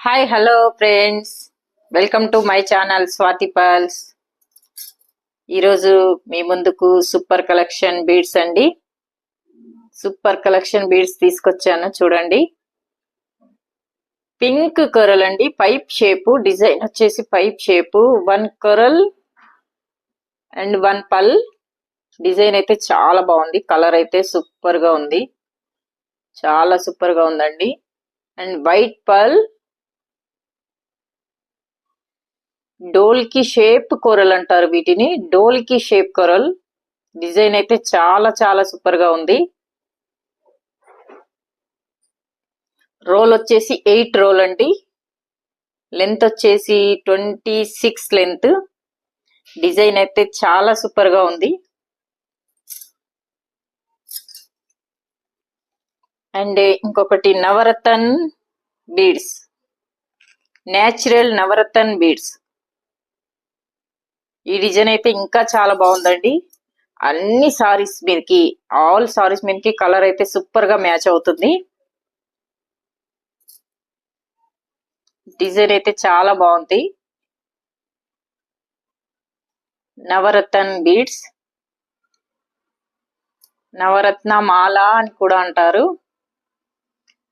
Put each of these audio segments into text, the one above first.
Hi hello friends, welcome to my channel Swathi pearls. ఈరోజు మీ ముందుకు super collection beads అండి. Super collection beads తీసుకొచ్చాను చూడండి. పింక్ కొరల్ అండి, పైప్ షేపు, డిజైన్ వచ్చేసి పైప్ షేపు, 1 కొరల్ అండ్ 1 పల్. డిజైన్ అయితే చాలా బాగుంది, కలర్ అయితే సూపర్ గా ఉంది, చాలా సూపర్ గా ఉందండి. అండ్ వైట్ పల్, డోల్కి షేప్ కొరల్ అంటారు వీటిని, డోల్కి షేప్ కొరల్. డిజైన్ అయితే చాలా చాలా సూపర్ గా ఉంది. రోల్ వచ్చేసి 8 రోల్ అండి, లెంత్ వచ్చేసి 26 లెంత్. డిజైన్ అయితే చాలా సూపర్ గా ఉంది. అండ్ ఇంకొకటి నవరత్న్ బీడ్స్, నేచురల్ నవరత్న్ బీడ్స్. ఈ డిజైన్ అయితే ఇంకా చాలా బాగుందండి. అన్ని సారీస్ మీదకి, ఆల్ సారీస్ మీదకి కలర్ అయితే సూపర్ గా మ్యాచ్ అవుతుంది. డిజైన్ అయితే చాలా బాగుంది. నవరత్న్ బీడ్స్, నవరత్న మాల అని కూడా అంటారు.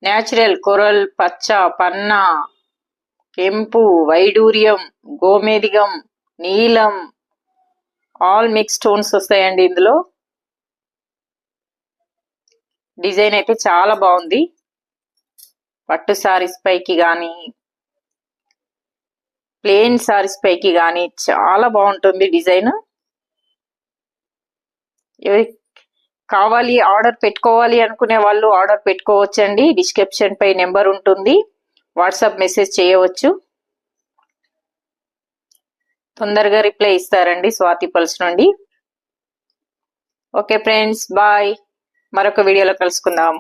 నేచురల్ కొరల్, పచ్చ, పన్నా, కెంపు, వైడూర్యం, గోమేదిగం, నీలం, ఆల్ మిక్స్ స్టోన్స్ వస్తాయండి ఇందులో. డిజైన్ అయితే చాలా బాగుంది. పట్టు సారీస్ పైకి కానీ, ప్లెయిన్ సారీస్ పైకి కానీ చాలా బాగుంటుంది డిజైన్. కావాలి, ఆర్డర్ పెట్టుకోవాలి అనుకునే వాళ్ళు ఆర్డర్ పెట్టుకోవచ్చండి. డిస్క్రిప్షన్ పై నెంబర్ ఉంటుంది, వాట్సాప్ మెసేజ్ చేయవచ్చు. తొందరగా రిప్లై ఇస్తారండి స్వాతి పల్స్ నుండి. Okay friends, bye. మరొక వీడియోలో కలుసుకుందాం.